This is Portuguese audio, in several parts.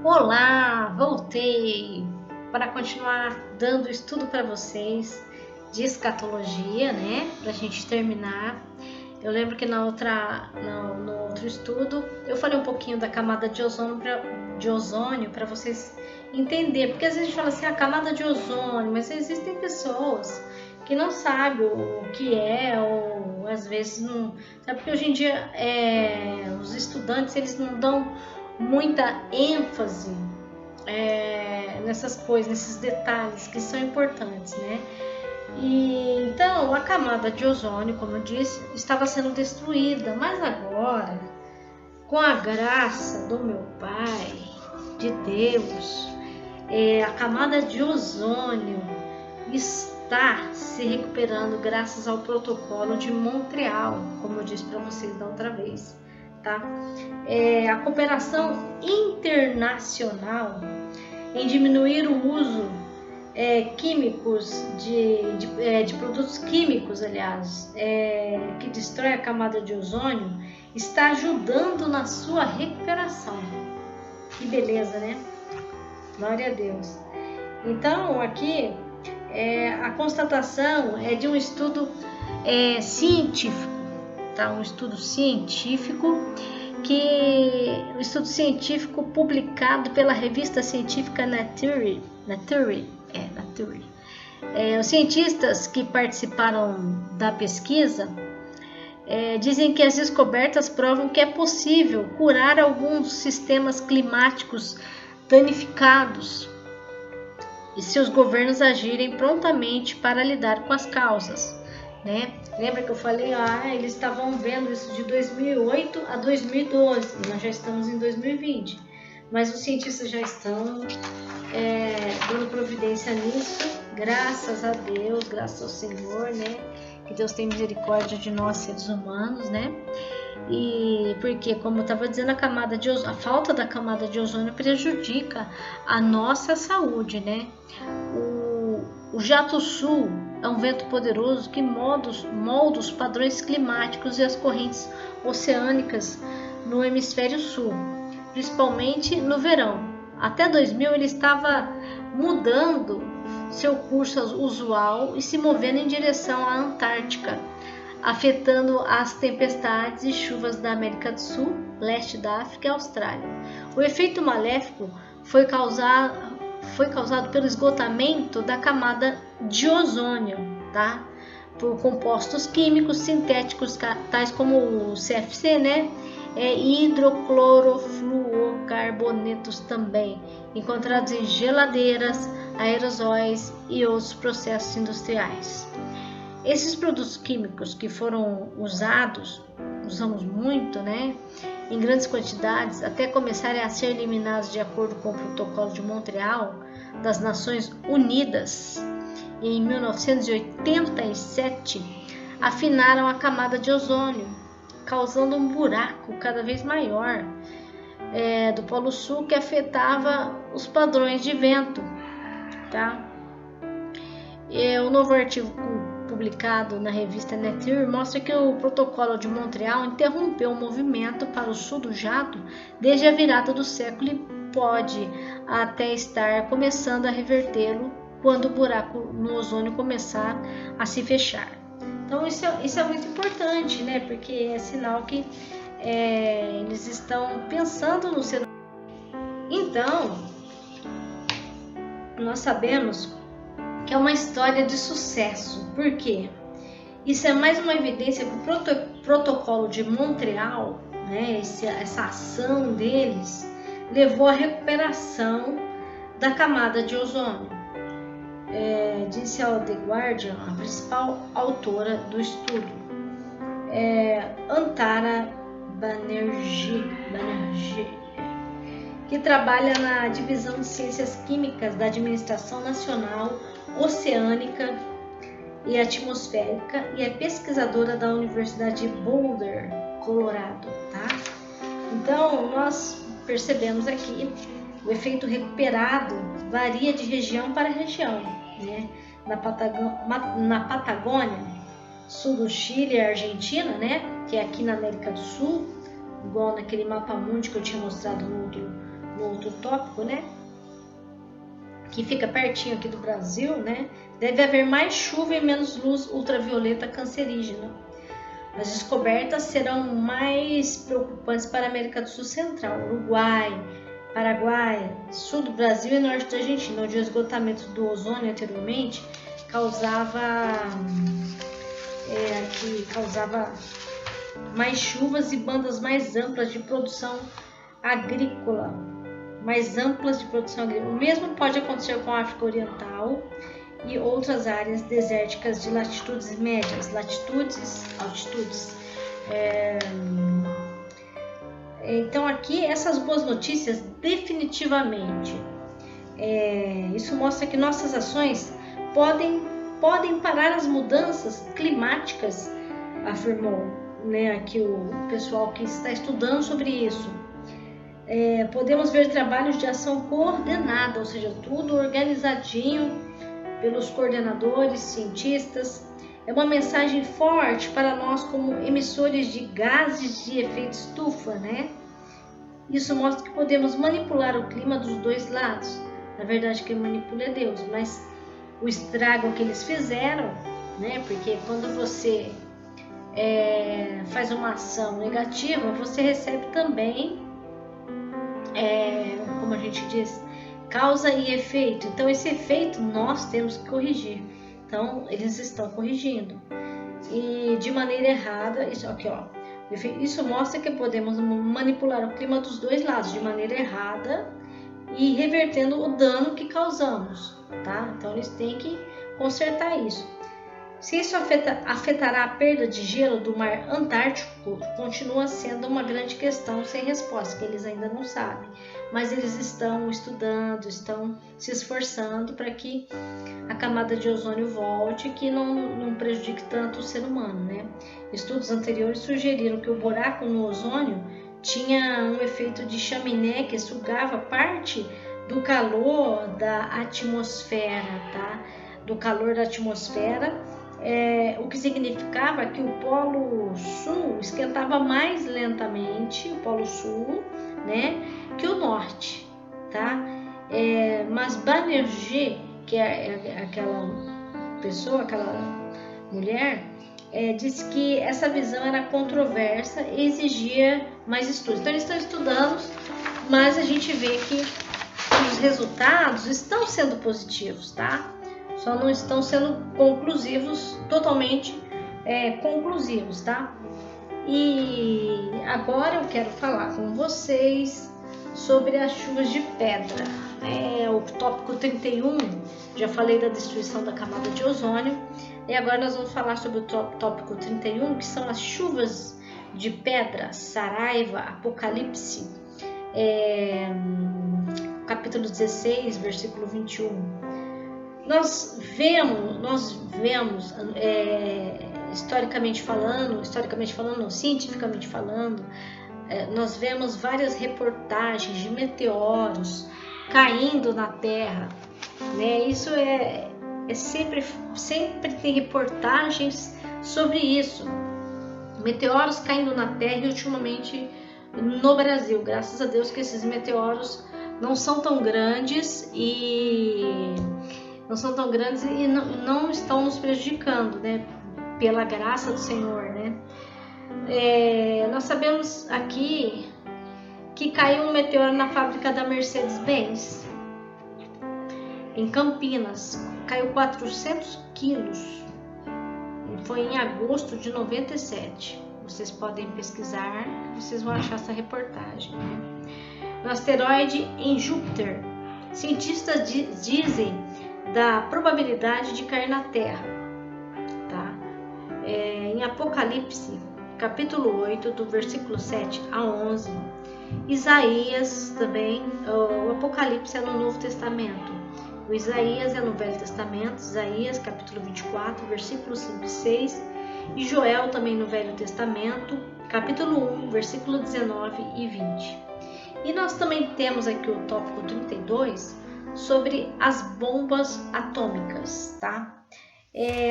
Olá, voltei para continuar dando estudo para vocês de escatologia, né? Para a gente terminar. Eu lembro que no outro estudo eu falei um pouquinho da camada de ozônio para vocês entenderem, porque às vezes a gente fala assim, a camada de ozônio, mas existem pessoas que não sabem o que é, ou às vezes não sabe, porque hoje em dia os estudantes eles não dão muita ênfase nessas coisas, nesses detalhes que são importantes, né? E então a camada de ozônio, como eu disse, estava sendo destruída, mas agora, com a graça do meu Pai, de Deus, a camada de ozônio está se recuperando graças ao protocolo de Montreal, como eu disse para vocês da outra vez. Tá? A cooperação internacional em diminuir o uso químicos de produtos químicos, aliás, que destrói a camada de ozônio, está ajudando na sua recuperação. Que beleza, né? Glória a Deus. Então, aqui a constatação é de um estudo científico. Tá, um estudo científico publicado pela revista científica Nature. Os cientistas que participaram da pesquisa dizem que as descobertas provam que é possível curar alguns sistemas climáticos danificados e se os governos agirem prontamente para lidar com as causas. Né? Lembra que eu falei, eles estavam vendo isso de 2008 a 2012, nós já estamos em 2020, mas os cientistas já estão dando providência nisso, graças a Deus, graças ao Senhor, né? Que Deus tem misericórdia de nós seres humanos, né? E porque, como eu estava dizendo, a falta da camada de ozônio prejudica a nossa saúde, né? O jato sul é um vento poderoso que molda os padrões climáticos e as correntes oceânicas no hemisfério sul, principalmente no verão. Até 2000 ele estava mudando seu curso usual e se movendo em direção à Antártica, afetando as tempestades e chuvas da América do Sul, leste da África e Austrália. O efeito maléfico foi causado pelo esgotamento da camada de ozônio, tá? Por compostos químicos sintéticos tais como o CFC, né? Hidroclorofluorcarbonetos também, encontrados em geladeiras, aerosóis e outros processos industriais. Esses produtos químicos que foram usamos muito, né? Em grandes quantidades, até começarem a ser eliminados de acordo com o Protocolo de Montreal das Nações Unidas, em 1987, afinaram a camada de ozônio, causando um buraco cada vez maior do Polo Sul que afetava os padrões de vento. Tá? O novo artigo publicado na revista Nature mostra que o Protocolo de Montreal interrompeu o movimento para o sul do jato desde a virada do século e pode até estar começando a revertê-lo quando o buraco no ozônio começar a se fechar. Então isso é muito importante, né? Porque é sinal que eles estão pensando no ser humano. Então, nós sabemos que é uma história de sucesso. Por quê? Isso é mais uma evidência que o Protocolo de Montreal, né, essa ação deles, levou à recuperação da camada de ozônio. Disse ao The Guardian, a principal autora do estudo, Antara Banerjee, que trabalha na Divisão de Ciências Químicas da Administração Nacional Oceânica e Atmosférica e é pesquisadora da Universidade de Boulder, Colorado. Tá? Então, nós percebemos aqui o efeito recuperado varia de região para região. Né? Na Patagônia, sul do Chile e Argentina, né? Que é aqui na América do Sul, igual naquele mapa mundi que eu tinha mostrado no outro tópico, né? Que fica pertinho aqui do Brasil, né? Deve haver mais chuva e menos luz ultravioleta cancerígena. As descobertas serão mais preocupantes para a América do Sul Central, Uruguai, Paraguai, sul do Brasil e norte da Argentina, onde o esgotamento do ozônio anteriormente causava mais chuvas e bandas mais amplas de produção agrícola. O mesmo pode acontecer com a África Oriental e outras áreas desérticas de latitudes médias, altitudes. Então aqui essas boas notícias definitivamente, isso mostra que nossas ações podem parar as mudanças climáticas, afirmou, né, aqui o pessoal que está estudando sobre isso. Podemos ver trabalhos de ação coordenada, ou seja, tudo organizadinho pelos coordenadores, cientistas. É uma mensagem forte para nós como emissores de gases de efeito estufa, né? Isso mostra que podemos manipular o clima dos dois lados. Na verdade, quem manipula é Deus, mas o estrago que eles fizeram, né? Porque quando você faz uma ação negativa, você recebe também, como a gente diz, causa e efeito. Então esse efeito nós temos que corrigir. Então eles estão corrigindo e de maneira errada. Isso aqui, ó, isso mostra que podemos manipular o clima dos dois lados de maneira errada e revertendo o dano que causamos, tá? Então eles têm que consertar isso. Se isso afetará a perda de gelo do mar Antártico, continua sendo uma grande questão sem resposta, que eles ainda não sabem. Mas eles estão estudando, estão se esforçando para que a camada de ozônio volte e que não prejudique tanto o ser humano, né? Estudos anteriores sugeriram que o buraco no ozônio tinha um efeito de chaminé que sugava parte do calor da atmosfera, tá? Do calor da atmosfera. O que significava que o Polo Sul esquentava mais lentamente, o Polo Sul, né, que o Norte, tá? Mas Banerjee, que é aquela pessoa, aquela mulher, disse que essa visão era controversa e exigia mais estudos. Então eles estão estudando, mas a gente vê que os resultados estão sendo positivos, tá? Só não estão sendo conclusivos, totalmente conclusivos, tá? E agora eu quero falar com vocês sobre as chuvas de pedra. O tópico 31, já falei da destruição da camada de ozônio, e agora nós vamos falar sobre o tópico 31, que são as chuvas de pedra, Saraiva, Apocalipse, capítulo 16, versículo 21. Nós vemos, historicamente falando, cientificamente falando, nós vemos várias reportagens de meteoros caindo na Terra, né? Isso sempre tem reportagens sobre isso, meteoros caindo na Terra, e ultimamente no Brasil, graças a Deus que esses meteoros não são tão grandes e não estão nos prejudicando, né? Pela graça do Senhor, né? Nós sabemos aqui que caiu um meteoro na fábrica da Mercedes-Benz, em Campinas. Caiu 400 quilos. Foi em agosto de 97. Vocês podem pesquisar, vocês vão achar essa reportagem, né? No asteroide em Júpiter, cientistas dizem da probabilidade de cair na Terra, tá? Em Apocalipse, capítulo 8, do versículo 7 a 11, Isaías também, o Apocalipse é no Novo Testamento, o Isaías é no Velho Testamento, Isaías capítulo 24, versículos 5 e 6, e Joel também no Velho Testamento, capítulo 1, versículo 19 e 20. E nós também temos aqui o tópico 32, sobre as bombas atômicas, tá?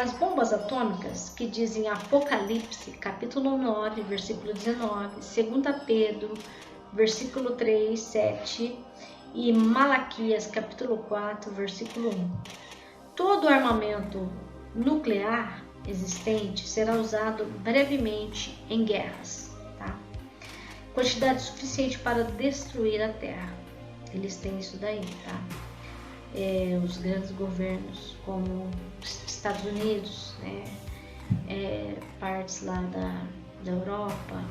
As bombas atômicas que dizem Apocalipse, capítulo 9, versículo 19, 2 Pedro, versículo 3, 7 e Malaquias capítulo 4, versículo 1. Todo armamento nuclear existente será usado brevemente em guerras, tá? Quantidade suficiente para destruir a Terra. Eles têm isso daí, tá? Os grandes governos, como os Estados Unidos, né? Partes lá da Europa,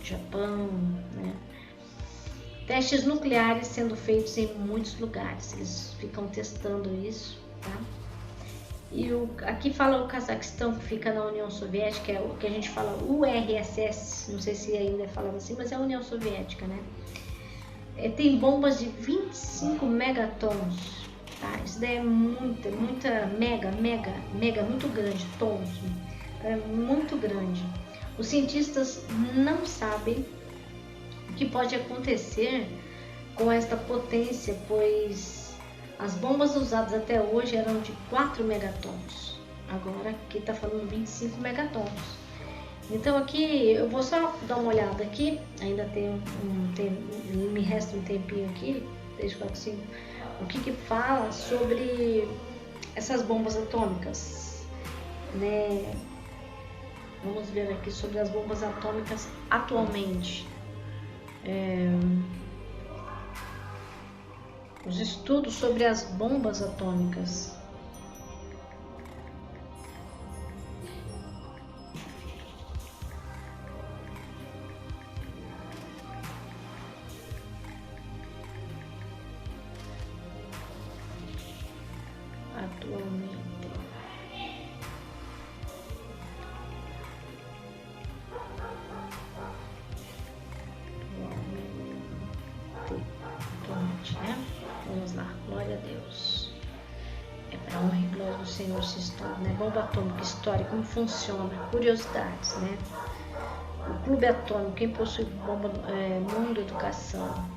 Japão, né? Testes nucleares sendo feitos em muitos lugares, eles ficam testando isso, tá? E aqui fala o Cazaquistão, que fica na União Soviética, é o que a gente fala URSS, não sei se ainda é falado assim, mas é a União Soviética, né? Tem bombas de 25 megatons, tá? Isso daí é muita, mega, muito grande, tons, é muito grande. Os cientistas não sabem o que pode acontecer com esta potência, pois as bombas usadas até hoje eram de 4 megatons. Agora aqui está falando 25 megatons. Então aqui eu vou só dar uma olhada aqui, ainda me resta um tempinho aqui, 3, 4, 5, o que fala sobre essas bombas atômicas, né? Vamos ver aqui sobre as bombas atômicas atualmente. Os estudos sobre as bombas atômicas. Né? Vamos lá, glória a Deus. É para honra e glória do Senhor esse estudo, né? Bomba atômica, história, como funciona, curiosidades, né? O Clube Atômico, quem possui bomba, Mundo Educação.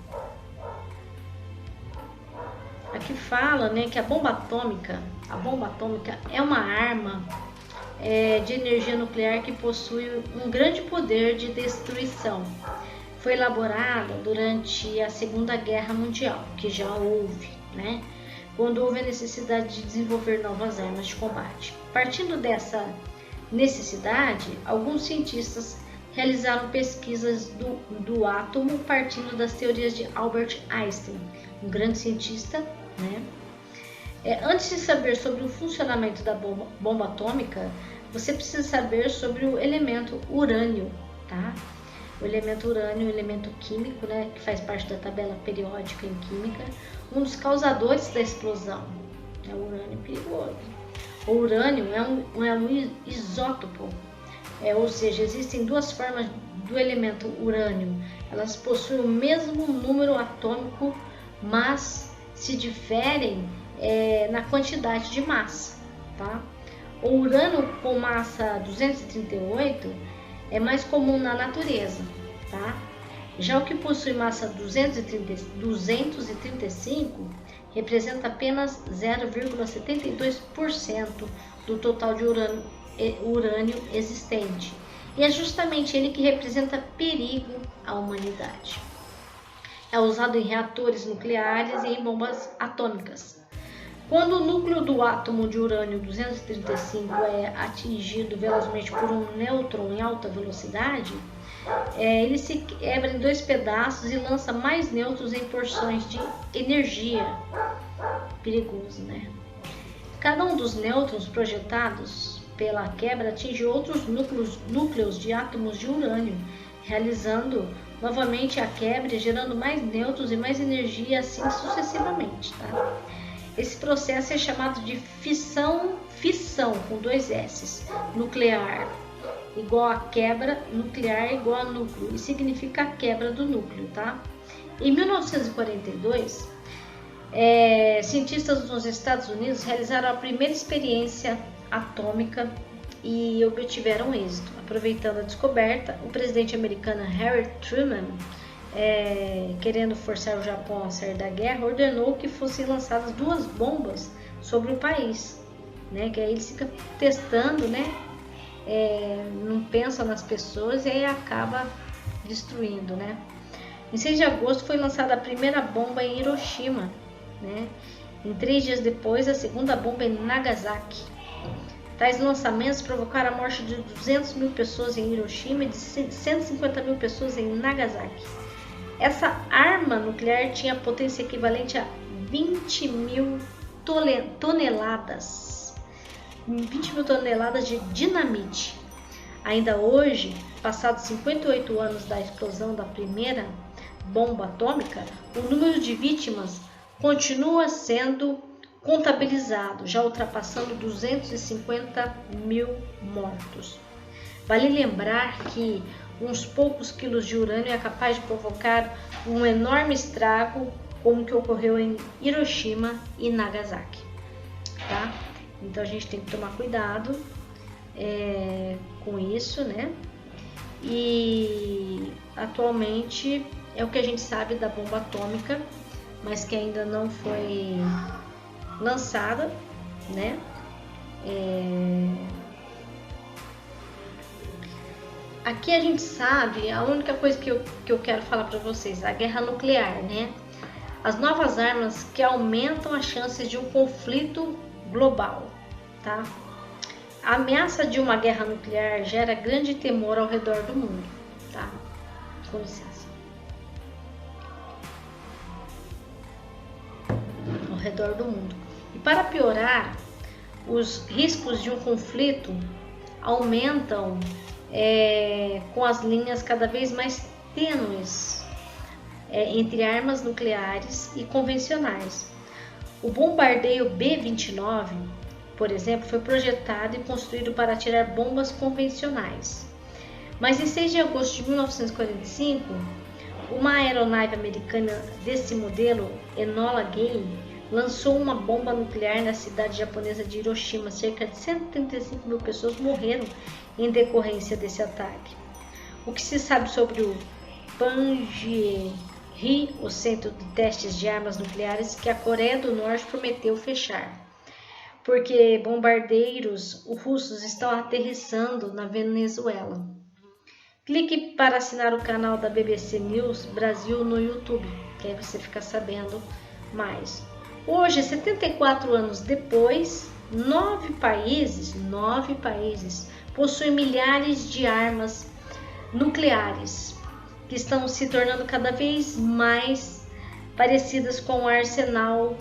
Aqui fala, né, que a bomba atômica é uma arma de energia nuclear que possui um grande poder de destruição. Foi elaborada durante a Segunda Guerra Mundial, que já houve, né? Quando houve a necessidade de desenvolver novas armas de combate. Partindo dessa necessidade, alguns cientistas realizaram pesquisas do átomo partindo das teorias de Albert Einstein, um grande cientista, né? Antes de saber sobre o funcionamento da bomba atômica, você precisa saber sobre o elemento urânio, tá? O elemento urânio, elemento químico, né, que faz parte da tabela periódica em química, um dos causadores da explosão. O urânio é perigoso. O urânio é um isótopo, ou seja, existem duas formas do elemento urânio. Elas possuem o mesmo número atômico, mas se diferem na quantidade de massa, tá? O urânio com massa 238 é mais comum na natureza, tá? Já o que possui massa 235 representa apenas 0,72% do total de urânio existente. E é justamente ele que representa perigo à humanidade. É usado em reatores nucleares e em bombas atômicas. Quando o núcleo do átomo de urânio 235 é atingido velozmente por um nêutron em alta velocidade, ele se quebra em 2 pedaços e lança mais nêutrons em porções de energia. Perigoso, né? Cada um dos nêutrons projetados pela quebra atinge outros núcleos de átomos de urânio, realizando novamente a quebra e gerando mais nêutrons e mais energia, e assim sucessivamente, tá? Esse processo é chamado de fissão com 2 S, nuclear igual a quebra, nuclear igual a núcleo, e significa a quebra do núcleo, tá? Em 1942, cientistas nos Estados Unidos realizaram a primeira experiência atômica e obtiveram êxito. Aproveitando a descoberta, o presidente americano Harry Truman, querendo forçar o Japão a sair da guerra, ordenou que fossem lançadas 2 bombas sobre o país, né? Que aí eles ficam testando, né? Não pensa nas pessoas e aí acaba destruindo, né? Em 6 de agosto foi lançada a primeira bomba em Hiroshima, né? Em 3 dias depois, a segunda bomba em Nagasaki. Tais lançamentos provocaram a morte de 200 mil pessoas em Hiroshima e de 150 mil pessoas em Nagasaki. Essa arma nuclear tinha potência equivalente a 20 mil toneladas. 20 mil toneladas de dinamite. Ainda hoje, passados 58 anos da explosão da primeira bomba atômica, o número de vítimas continua sendo contabilizado, já ultrapassando 250 mil mortos. Vale lembrar que uns poucos quilos de urânio é capaz de provocar um enorme estrago, como que ocorreu em Hiroshima e Nagasaki, tá? Então a gente tem que tomar cuidado com isso, né? E atualmente é o que a gente sabe da bomba atômica, mas que ainda não foi lançada, né? Aqui a gente sabe, a única coisa que eu quero falar para vocês, a guerra nuclear, né? As novas armas que aumentam as chances de um conflito global, tá? A ameaça de uma guerra nuclear gera grande temor ao redor do mundo, tá? Com licença. Ao redor do mundo. E para piorar, os riscos de um conflito aumentam com as linhas cada vez mais tênues entre armas nucleares e convencionais. O bombardeio B-29, por exemplo, foi projetado e construído para atirar bombas convencionais. Mas em 6 de agosto de 1945, uma aeronave americana desse modelo, Enola Gay, lançou uma bomba nuclear na cidade japonesa de Hiroshima. Cerca de 135 mil pessoas morreram em decorrência desse ataque. O que se sabe sobre o Punggye-ri, o centro de testes de armas nucleares que a Coreia do Norte prometeu fechar, porque bombardeiros russos estão aterrissando na Venezuela. Clique para assinar o canal da BBC News Brasil no YouTube, que aí você fica sabendo mais. Hoje, 74 anos depois, 9 países possuem milhares de armas nucleares, que estão se tornando cada vez mais parecidas com o arsenal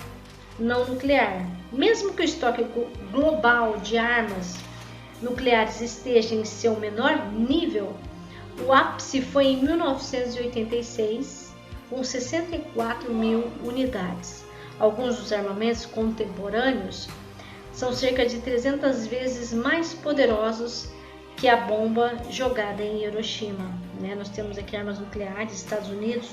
não nuclear. Mesmo que o estoque global de armas nucleares esteja em seu menor nível, o ápice foi em 1986, com 64 mil unidades. Alguns dos armamentos contemporâneos são cerca de 300 vezes mais poderosos que a bomba jogada em Hiroshima, né? Nós temos aqui armas nucleares, Estados Unidos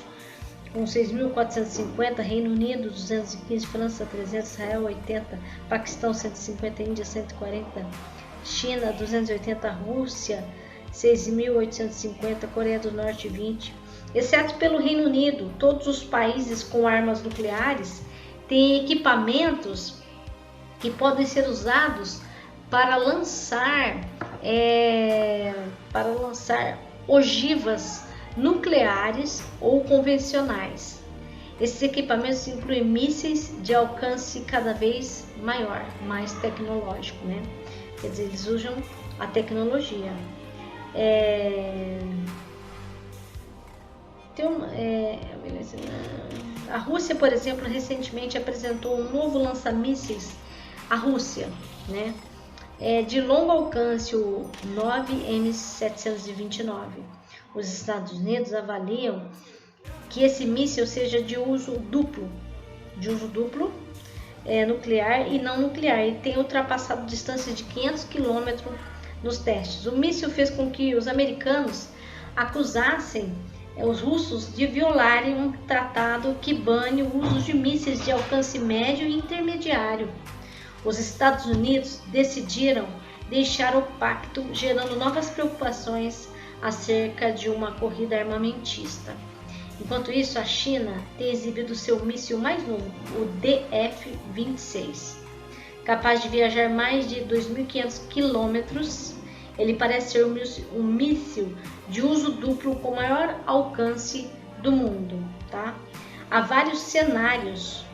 com 6.450, Reino Unido 215, França 300, Israel 80, Paquistão 150, Índia 140, China 280, Rússia 6.850, Coreia do Norte 20. Exceto pelo Reino Unido, todos os países com armas nucleares têm equipamentos que podem ser usados para lançar ogivas nucleares ou convencionais. Esses equipamentos incluem mísseis de alcance cada vez maior, mais tecnológico, né? Quer dizer, eles usam a tecnologia. A Rússia, por exemplo, recentemente apresentou um novo lança-mísseis. A Rússia, né? De longo alcance, o 9M729. Os Estados Unidos avaliam que esse míssil seja de uso duplo nuclear e não nuclear, e tem ultrapassado distâncias de 500 km nos testes. O míssil fez com que os americanos acusassem os russos de violarem um tratado que bane o uso de mísseis de alcance médio e intermediário. Os Estados Unidos decidiram deixar o pacto, gerando novas preocupações acerca de uma corrida armamentista. Enquanto isso, a China tem exibido seu míssil mais novo, o DF-26. Capaz de viajar mais de 2.500 quilômetros, ele parece ser um míssil de uso duplo com maior alcance do mundo, tá? Há vários cenários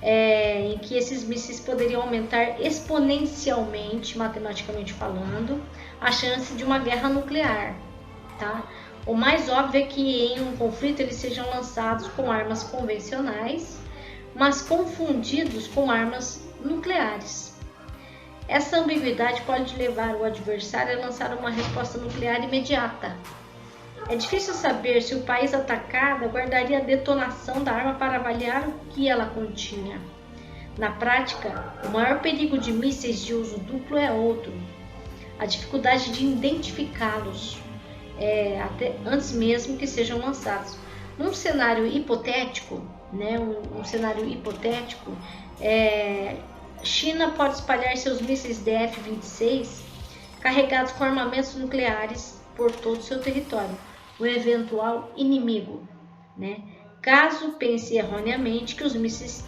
em que esses mísseis poderiam aumentar exponencialmente, matematicamente falando, a chance de uma guerra nuclear, tá? O mais óbvio é que em um conflito eles sejam lançados com armas convencionais, mas confundidos com armas nucleares. Essa ambiguidade pode levar o adversário a lançar uma resposta nuclear imediata. É difícil saber se o país atacado aguardaria a detonação da arma para avaliar o que ela continha. Na prática, o maior perigo de mísseis de uso duplo é outro: a dificuldade de identificá-los até antes mesmo que sejam lançados. Num cenário hipotético, né, um cenário hipotético, China pode espalhar seus mísseis DF-26 carregados com armamentos nucleares por todo o seu território, o eventual inimigo, né? Caso pense erroneamente que os mísseis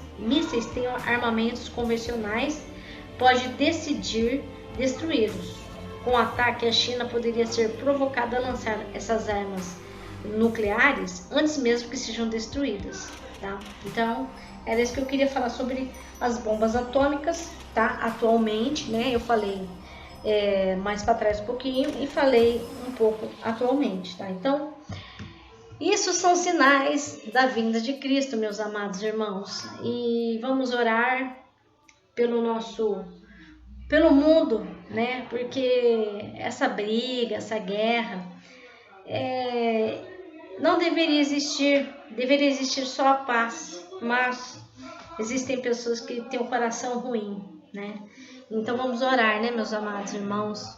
tenham armamentos convencionais, pode decidir destruí-los. Com o ataque, a China poderia ser provocada a lançar essas armas nucleares antes mesmo que sejam destruídas, tá? Então, era isso que eu queria falar sobre as bombas atômicas, tá? Atualmente, né? Eu falei mais para trás um pouquinho e falei um pouco atualmente, tá? Então, isso são sinais da vinda de Cristo, meus amados irmãos. E vamos orar pelo mundo, né? Porque essa briga, essa guerra, não deveria existir só a paz, mas existem pessoas que têm um coração ruim, né? Então vamos orar, né, meus amados irmãos,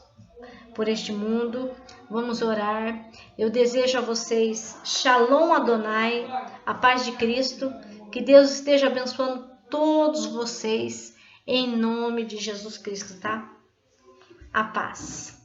por este mundo. Vamos orar. Eu desejo a vocês Shalom Adonai, a paz de Cristo. Que Deus esteja abençoando todos vocês em nome de Jesus Cristo, tá? A paz.